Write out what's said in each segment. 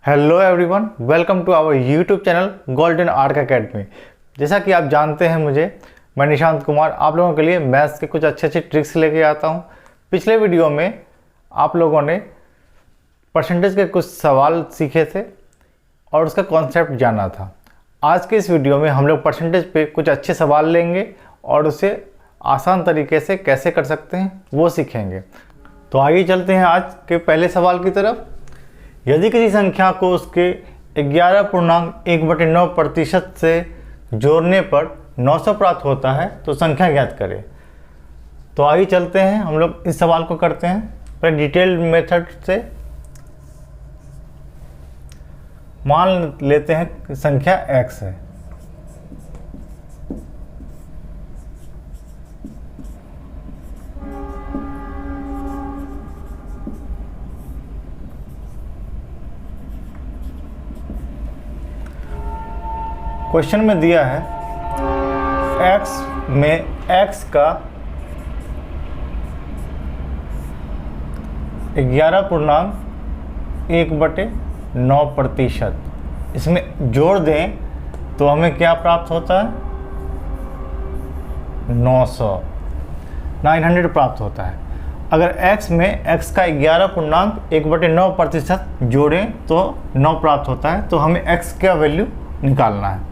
Hello everyone, welcome to our YouTube channel Golden Arc Academy. जैसा कि आप जानते हैं मैं निशांत कुमार आप लोगों के लिए मैथ्स के कुछ अच्छे ट्रिक्स लेके आता हूं। पिछले वीडियो में आप लोगों ने परसेंटेज के कुछ सवाल सीखे थे और उसका कॉन्सेप्ट जाना था। आज के इस वीडियो में हम लोग परसेंटेज पे कुछ अच्छे सवाल लेंगे और उसे आसान तरीके से कैसे कर सकते हैं वो सीखेंगे। तो आइए चलते हैं आज के पहले सवाल की तरफ। यदि किसी संख्या को उसके 11.1/9% से जोड़ने पर 900 प्राप्त होता है तो संख्या ज्ञात करें। तो आइए चलते हैं, हम लोग इस सवाल को करते हैं पहले डिटेल्ड मेथड से। मान लेते हैं कि संख्या x है। क्वेश्चन में दिया है x में x का 11.1/9%। इसमें जोड़ दें तो हमें क्या प्राप्त होता है? 900 प्राप्त होता है। अगर x में x का 11.1/9% जोड़ें तो 9 प्राप्त होता है। तो हमें x का वैल्यू निकालना है।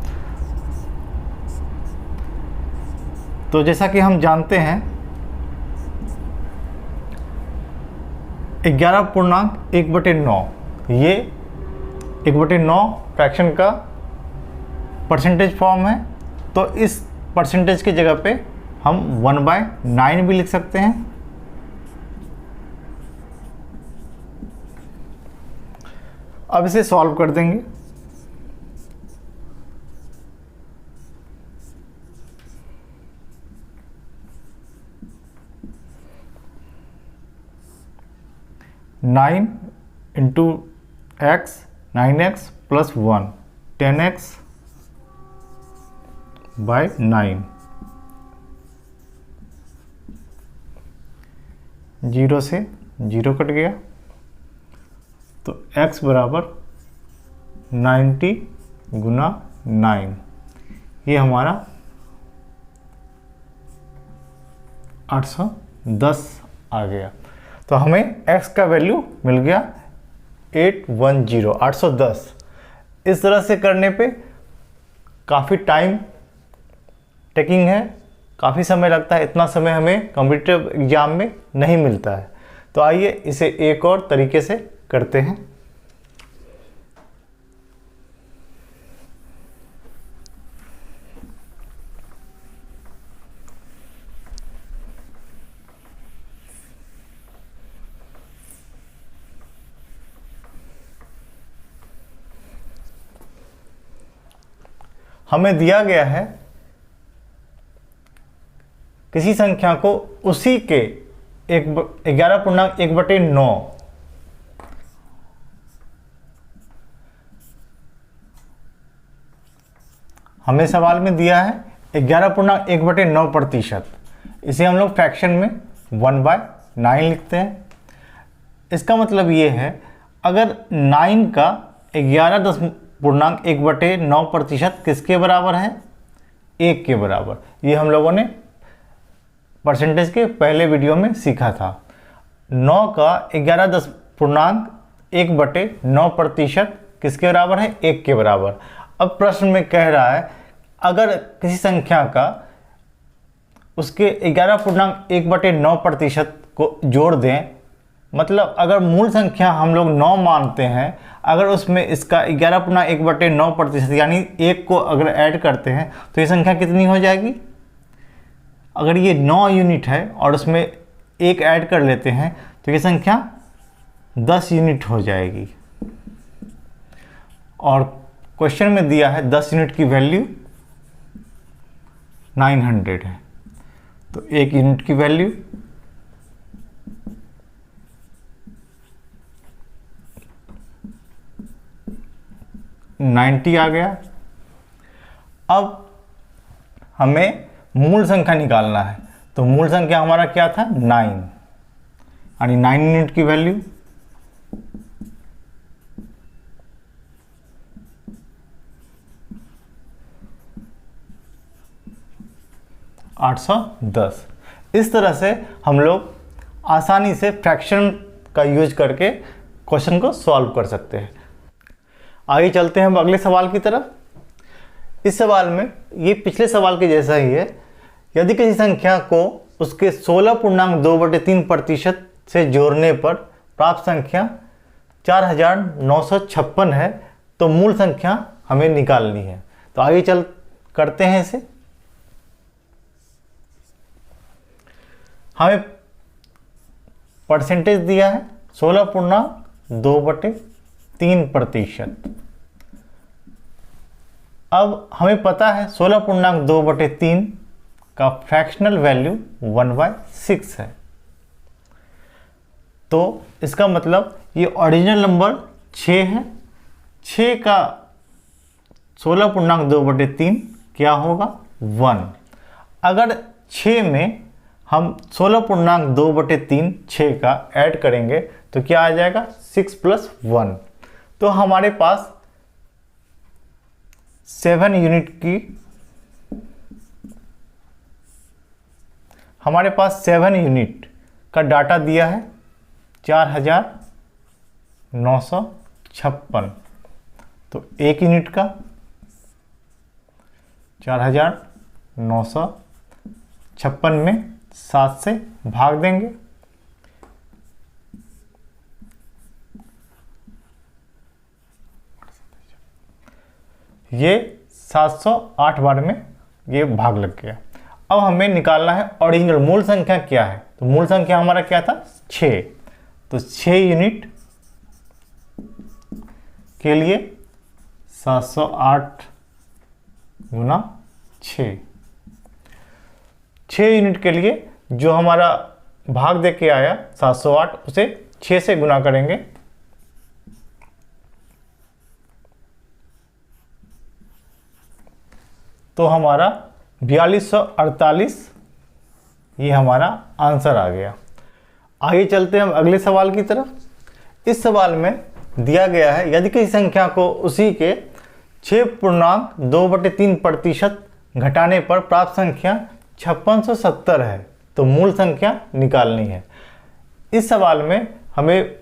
तो जैसा कि हम जानते हैं 11.1/9 ये 1/9 फ्रैक्शन का परसेंटेज फॉर्म है। तो इस परसेंटेज की जगह पे हम 1/9 भी लिख सकते हैं। अब इसे सॉल्व कर देंगे। Nine into x 9x plus 1 10x by 9। 0 से 0 कट गया तो x बराबर 90 गुना 9, ये हमारा 810 आ गया। तो हमें x का वैल्यू मिल गया 810। इस तरह से करने पे काफ़ी टाइम टेकिंग है, काफ़ी समय लगता है। इतना समय हमें कॉम्पिटिटिव एग्ज़ाम में नहीं मिलता है। तो आइए इसे एक और तरीके से करते हैं। हमें दिया गया है किसी संख्या को उसी के 11.1/9 हमें सवाल में दिया है 11.1/9%। इसे हम लोग फ्रैक्शन में 1/9 लिखते हैं। इसका मतलब ये है अगर 9 का 11.1/9% किसके बराबर है? 1 के बराबर। ये हम लोगों ने परसेंटेज के पहले वीडियो में सीखा था। 9 का 11.1/9% किसके बराबर है? 1 के बराबर। अब प्रश्न में कह रहा है अगर किसी संख्या का उसके 11.1/9% को जोड़ दें, मतलब अगर मूल संख्या हम लोग 9 मानते हैं, अगर उसमें इसका 11.1/9% यानी 1 को अगर ऐड करते हैं तो ये संख्या कितनी हो जाएगी? अगर ये 9 यूनिट है और उसमें 1 ऐड कर लेते हैं तो ये संख्या 10 यूनिट हो जाएगी। और क्वेश्चन में दिया है 10 यूनिट की वैल्यू 900 है। तो 1 यूनिट की वैल्यू 90 आ गया। अब हमें मूल संख्या निकालना है। तो मूल संख्या हमारा क्या था? 9, यानी 9 यूनिट की वैल्यू 810। इस तरह से हम लोग आसानी से फ्रैक्शन का यूज करके क्वेश्चन को सॉल्व कर सकते हैं। आगे चलते हैं हम अगले सवाल की तरफ। इस सवाल में ये पिछले सवाल के जैसा ही है। यदि किसी संख्या को उसके 16.2/3% से जोड़ने पर प्राप्त संख्या 4956 है तो मूल संख्या हमें निकालनी है। तो आगे चल करते हैं इसे। हमें परसेंटेज दिया है 16.2/3%। अब हमें पता है 16.2/3 का फ्रैक्शनल वैल्यू 1/6 है। तो इसका मतलब ये ओरिजिनल नंबर 6 है। 6 का 16.2/3 क्या होगा? 1। अगर 6 में हम 16.2/3 6 का ऐड करेंगे तो क्या आ जाएगा? 6 + 1। तो हमारे पास 7 यूनिट का डाटा दिया है 4956। तो 1 यूनिट का 4956 में 7 से भाग देंगे। ये 708 बार में ये भाग लग गया। अब हमें निकालना है ओरिजिनल मूल संख्या क्या है। तो मूल संख्या हमारा क्या था? 6। तो 6 यूनिट के लिए 708 गुना 6। 6 यूनिट के लिए जो हमारा भाग दे के आया 708, उसे 6 से गुना करेंगे। तो हमारा 4248 ये हमारा आंसर आ गया। आगे चलते हैं हम अगले सवाल की तरफ। इस सवाल में दिया गया है यदि किसी संख्या को उसी के 6.2/3% घटाने पर प्राप्त संख्या 5670 है तो मूल संख्या निकालनी है। इस सवाल में हमें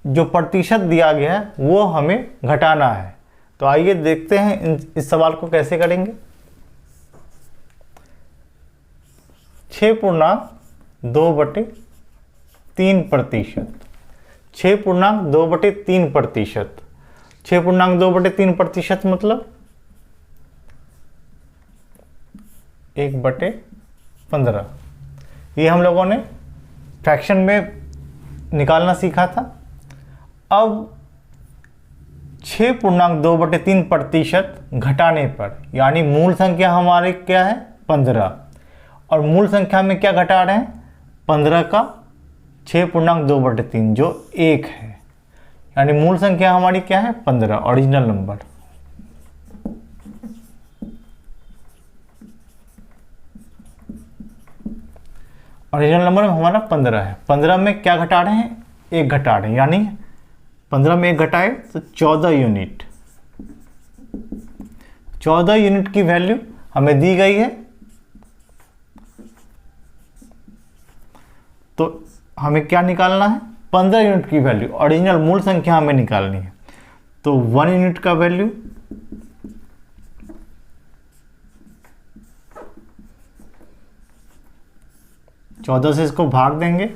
जो प्रतिशत दिया गया है वो हमें घटाना है। तो आइए देखते हैं इस सवाल को कैसे करेंगे। 6.2/3%। 6.2/3%। 6.2/3% मतलब 1/15। ये हम लोगों ने फ्रैक्शन में निकालना सीखा था। अब 6.2/3% घटाने पर यानी मूल संख्या हमारी क्या है? 15। और मूल संख्या में क्या घटा रहे हैं? 15 का 6.2/3 जो 1 है। यानी मूल संख्या हमारी क्या है? 15 ओरिजिनल नंबर। ओरिजिनल नंबर हमारा 15 है। 15 में क्या घटा रहे हैं? 1 घटा रहे हैं। यानी 15 में 1 घटाए तो 14 यूनिट। 14 यूनिट की वैल्यू हमें दी गई है। तो हमें क्या निकालना है? 15 यूनिट की वैल्यू ओरिजिनल मूल संख्या हमें निकालनी है। तो 1 यूनिट का वैल्यू 14 से इसको भाग देंगे।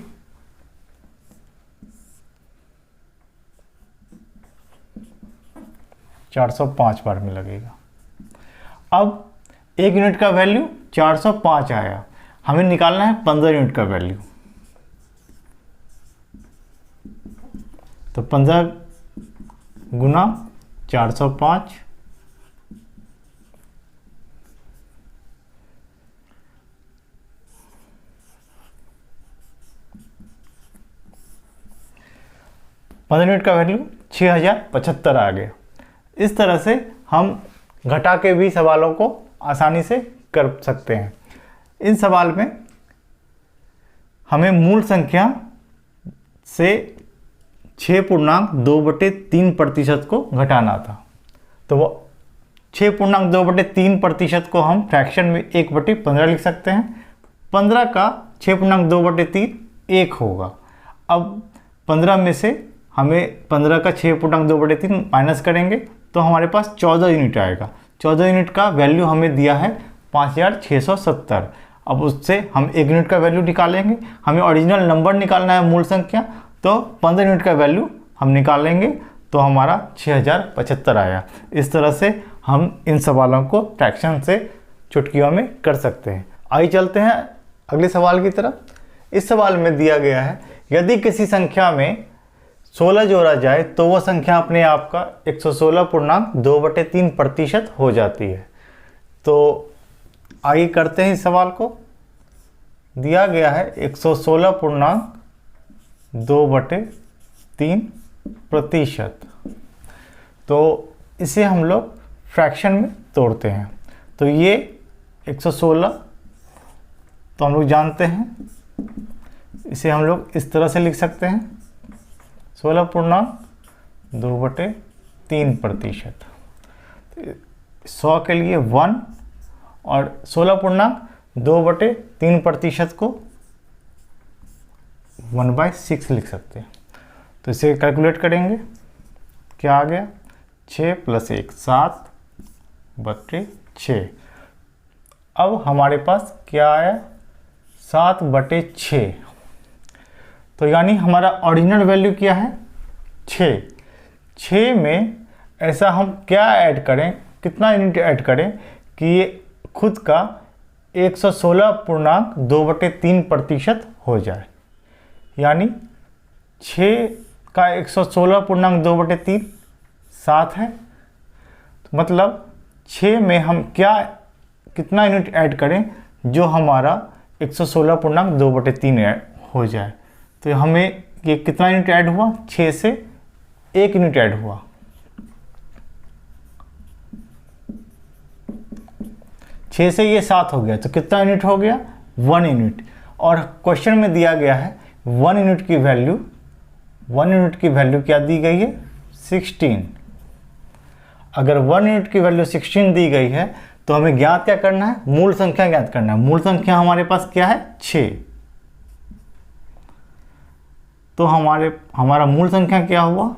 ₹405 बार में लगेगा। अब 1 यूनिट का वैल्यू 405 आया। हमें निकालना है 15 यूनिट का वैल्यू। तो 15 गुना 405 15 यूनिट का वैल्यू 6075 आ गया। इस तरह से हम घटा के भी सवालों को आसानी से कर सकते हैं। इन सवाल में हमें मूल संख्या से 6.2/3% को घटाना था। तो वो 6.2/3% को हम फ्रैक्शन में 1/15 लिख सकते हैं। 15 का 6.2/3 1 होगा। अब 15 में से हमें 15 का 6.2/3 माइनस करेंगे तो हमारे पास 14 यूनिट आएगा। 14 यूनिट का वैल्यू हमें दिया है 5670। अब उससे हम 1 यूनिट का वैल्यू निकालेंगे। हमें ओरिजिनल नंबर निकालना है, मूल संख्या, तो 15 यूनिट का वैल्यू हम निकालेंगे तो हमारा 6075 आया। इस तरह से हम इन सवालों को फ्रैक्शन से चुटकियों में कर सकते हैं। आइए चलते हैं अगले सवाल की तरफ। इस सवाल में दिया गया है यदि किसी संख्या में 16 जोड़ा जाए तो वह संख्या अपने आप का 116.2/3% हो जाती है। तो आइए करते हैं इस सवाल को। दिया गया है 116.2/3%। तो इसे हम लोग फ्रैक्शन में तोड़ते हैं। तो ये 116 तो हम लोग जानते हैं, इसे हम लोग इस तरह से लिख सकते हैं 16.2/3%। 100 के लिए 1 और 16.2/3% को 1/6 लिख सकते हैं। तो इसे कैलकुलेट करेंगे, क्या आ गया 6 + 1 7/6। अब हमारे पास क्या आया 7/6। तो यानी हमारा ओरिजिनल वैल्यू क्या है 6। 6 में ऐसा हम क्या ऐड करें, कितना यूनिट ऐड करें कि ये खुद का 116.2/3% हो जाए। यानी 6 का 116.2/3 7 है। तो मतलब 6 में हम कितना यूनिट ऐड करें जो हमारा 116.2/3 हो जाए। तो हमें ये कितना यूनिट ऐड हुआ, 6 से 1 यूनिट ऐड हुआ। 6 से ये 7 हो गया, तो कितना यूनिट हो गया 1 यूनिट। और क्वेश्चन में दिया गया है 1 यूनिट की वैल्यू, 1 यूनिट की वैल्यू क्या दी गई है 16। अगर 1 यूनिट की वैल्यू 16 दी गई है तो हमें ज्ञात क्या करना है, मूल संख्या ज्ञात करना है। मूल संख्या हमारे पास क्या है 6। तो हमारा मूल संख्या क्या हुआ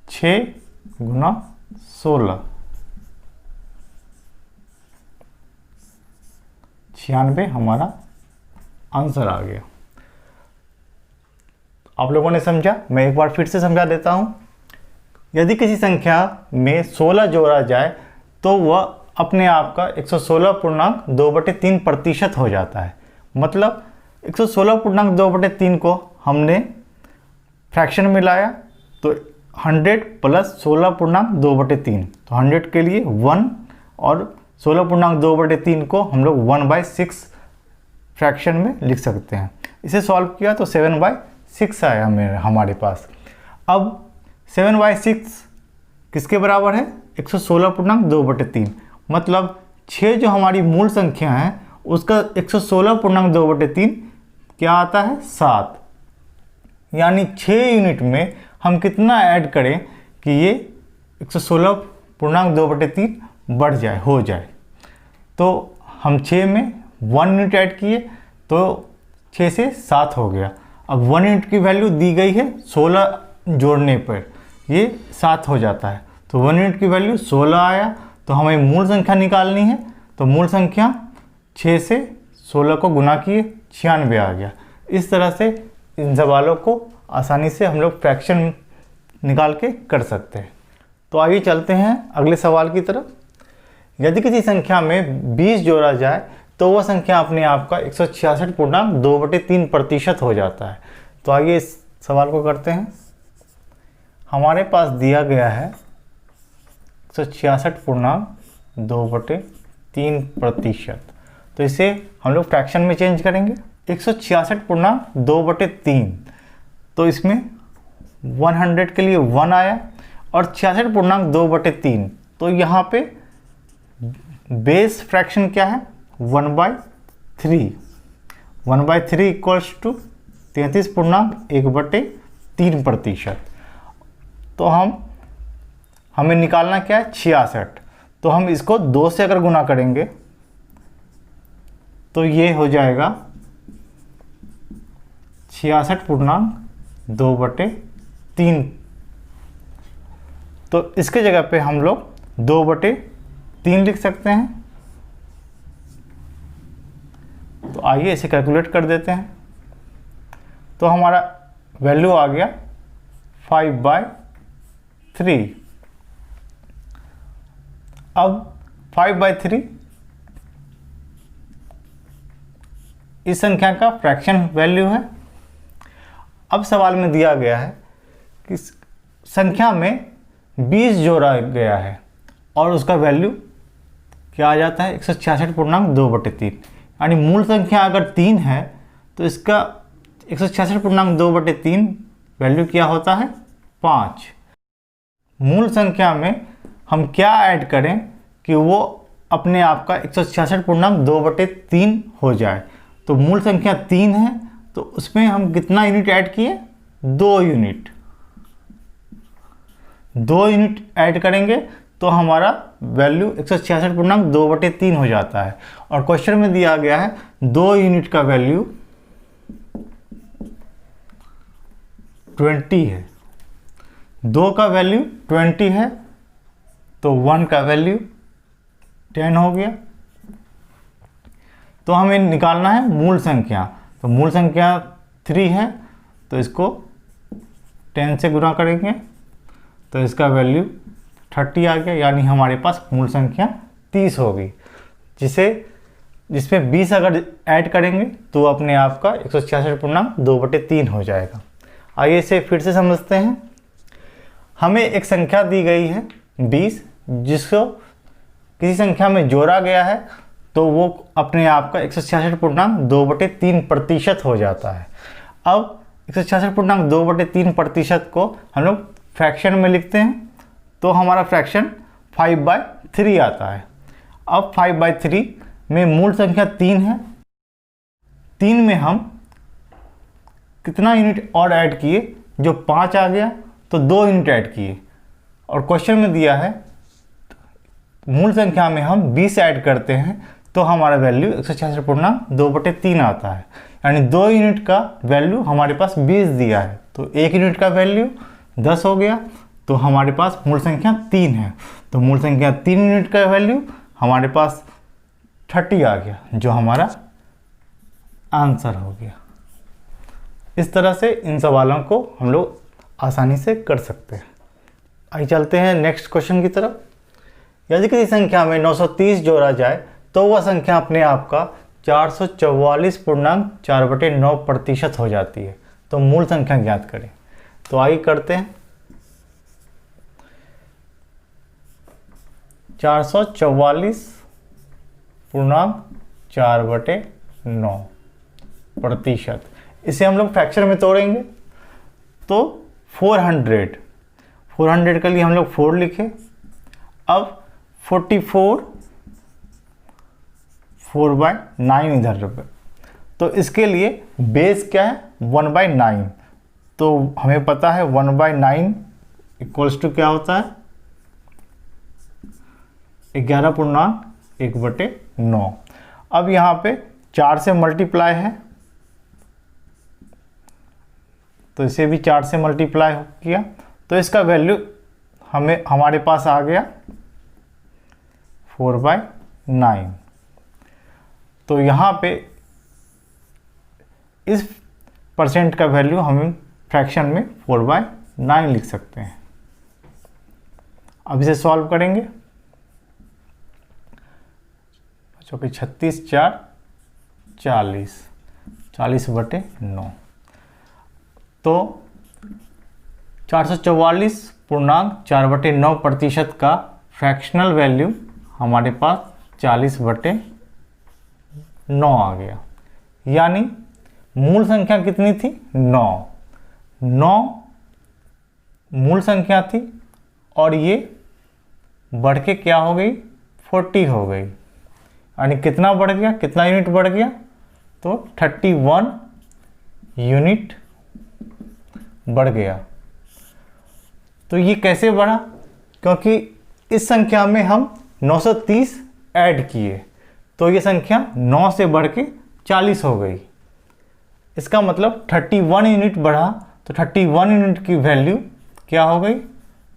6 × 16 96 हमारा आंसर आ गया। आप लोगों ने समझा, मैं एक बार फिर से समझा देता हूं। यदि किसी संख्या में 16 जोड़ा जाए तो वह अपने आप का 116.2/3% हो जाता है। मतलब 116.2/3 को हमने फ्रैक्शन में लाया तो 100 + 16.2/3, तो 100 के लिए 1 और 16.2/3 को हम लोग 1/6 फ्रैक्शन में लिख सकते हैं। इसे सॉल्व किया तो 7/6 आया हमारे पास। अब 7/6 किसके बराबर है 116.2/3। मतलब 6 जो हमारी मूल संख्या है उसका 116.2/3 क्या आता है 7। यानी 6 यूनिट में हम कितना ऐड करें कि ये 116.2/3 बढ़ जाए, हो जाए। तो हम 6 में 1 यूनिट ऐड किए तो 6 से 7 हो गया। अब 1 यूनिट की वैल्यू दी गई है 16 जोड़ने पर ये 7 हो जाता है। तो 1 यूनिट की वैल्यू 16 आया। तो हमें मूल संख्या निकालनी है, तो मूल संख्या 6 से 16 को गुना किए 96 आ गया। इस तरह से इन सवालों को आसानी से हम लोग फ्रैक्शन निकाल के कर सकते हैं। तो आइए चलते हैं अगले सवाल की तरफ। यदि किसी संख्या में 20 जोड़ा जाए तो वह संख्या अपने आप का 166.2/3% हो जाता है। तो आइए इस सवाल को करते हैं। हमारे पास दिया गया है 166.2/3%। तो इसे हम लोग फ्रैक्शन में चेंज करेंगे। 166.2/3, तो इसमें 100 के लिए 1 आया और 66.2/3, तो यहाँ पे बेस फ्रैक्शन क्या है 1/3। 1/3 इक्वल्स टू 33.1/3। 3%। तो हमें निकालना क्या है, 66। तो हम इसको 2 से अगर गुना करेंगे तो ये हो जाएगा 66.2/3। तो इसके जगह पे हम लोग 2/3 लिख सकते हैं। तो आइए इसे कैलकुलेट कर देते हैं। तो हमारा वैल्यू आ गया 5/3। अब 5/3 इस संख्या का फ्रैक्शन वैल्यू है। अब सवाल में दिया गया है कि संख्या में 20 जोड़ा गया है और उसका वैल्यू क्या आ जाता है, 166.2/3। यानी मूल संख्या अगर 3 है तो इसका 166.2/3 वैल्यू क्या होता है, 5। मूल संख्या में हम क्या ऐड करें कि वो अपने आप का 166.2/3 हो जाए। तो मूल संख्या 3 है तो उसमें हम कितना यूनिट ऐड किए, 2 यूनिट। 2 यूनिट ऐड करेंगे तो हमारा वैल्यू 166.2/3 हो जाता है। और क्वेश्चन में दिया गया है 2 यूनिट का वैल्यू 20 है। 2 का वैल्यू 20 है तो 1 का वैल्यू 10 हो गया। तो हमें निकालना है मूल संख्या। तो मूल संख्या 3 है तो इसको 10 से गुणा करेंगे तो इसका वैल्यू 30 आ गया। यानी हमारे पास मूल संख्या 30 होगी, जिसमें 20 अगर ऐड करेंगे तो अपने आप का 166.2/3 हो जाएगा। आइए इसे फिर से समझते हैं। हमें एक संख्या दी गई है 20, जिसको किसी संख्या में जोड़ा गया है तो वो अपने आप का 166.2/3% हो जाता है। अब 166.2/3% को हम लोग फ्रैक्शन में लिखते हैं तो हमारा फ्रैक्शन 5/3 आता है। अब 5/3 में मूल संख्या 3 है। 3 में हम कितना यूनिट और ऐड किए, जो 5 आ गया तो 2 यूनिट ऐड किए। और क्वेश्चन में दिया है मूल संख्या में हम 20 ऐड करते हैं तो हमारा वैल्यू 166.2/3 आता है। यानी 2 यूनिट का वैल्यू हमारे पास 20 दिया है तो 1 यूनिट का वैल्यू 10 हो गया। तो हमारे पास मूल संख्या 3 है तो मूल संख्या 3 यूनिट का वैल्यू हमारे पास 30 आ गया, जो हमारा आंसर हो गया। इस तरह से इन सवालों को हम लोग आसानी से कर सकते हैं। आइए चलते हैं नेक्स्ट क्वेश्चन की तरफ। यदि किसी संख्या में 930 जोड़ा जाए तो वह संख्या अपने आप का 444.4/9% हो जाती है। तो मूल संख्या ज्ञात करें। तो आइए करते हैं। 444.4/9%। इसे हम लोग फ्रैक्शन में तोड़ेंगे तो 400 के लिए हम लोग 4 लिखे। अब 44 4/9 इधर रुपए। तो इसके लिए बेस क्या है, 1/9। तो हमें पता है 1/9 इक्वल्स टू क्या होता है, 11.1/9। अब यहाँ पे 4 से मल्टीप्लाई है तो इसे भी 4 से मल्टीप्लाई किया तो इसका वैल्यू हमारे पास आ गया 4/9। तो यहाँ पे इस परसेंट का वैल्यू हम फ्रैक्शन में 4/9 लिख सकते हैं। अब इसे सॉल्व करेंगे। बच्चों के 36 4 40 40/9। तो 444.4/9% का फ्रैक्शनल वैल्यू हमारे पास 40/9 आ गया। यानी मूल संख्या कितनी थी, 9 मूल संख्या थी और ये बढ़ के क्या हो गई, 40 हो गई। यानी कितना बढ़ गया, कितना यूनिट बढ़ गया, तो 31 यूनिट बढ़ गया। तो ये कैसे बढ़ा? क्योंकि इस संख्या में हम 930 ऐड किए, तो ये संख्या 9 से बढ़ के 40 हो गई। इसका मतलब 31 यूनिट बढ़ा, तो 31 यूनिट की वैल्यू क्या हो गई?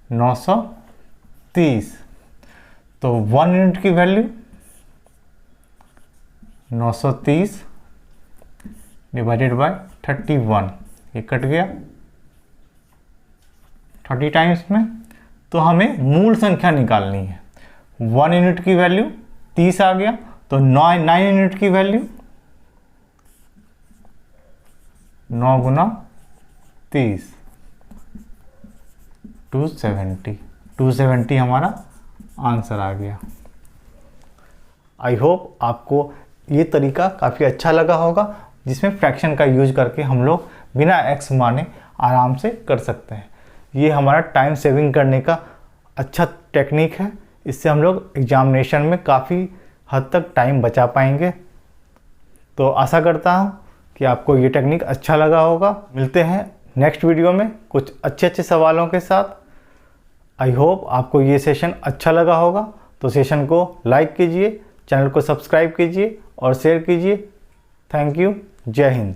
930। तो 1 यूनिट की वैल्यू 930 डिवाइडेड बाय 31, ये कट गया 30 टाइम्स में। तो हमें मूल संख्या निकालनी है। 1 यूनिट की वैल्यू 30 आ गया, तो 9 यूनिट की वैल्यू 9 गुना 30 270 हमारा आंसर आ गया। आई होप आपको ये तरीका काफ़ी अच्छा लगा होगा, जिसमें फ्रैक्शन का यूज करके हम लोग बिना एक्स माने आराम से कर सकते हैं। ये हमारा टाइम सेविंग करने का अच्छा टेक्निक है। इससे हम लोग एग्जामिनेशन में काफ़ी हद तक टाइम बचा पाएंगे। तो आशा करता हूँ कि आपको ये टेक्निक अच्छा लगा होगा। मिलते हैं नेक्स्ट वीडियो में कुछ अच्छे सवालों के साथ। आई होप आपको ये सेशन अच्छा लगा होगा। तो सेशन को लाइक कीजिए, चैनल को सब्सक्राइब कीजिए और शेयर कीजिए। Thank you. जय हिंद।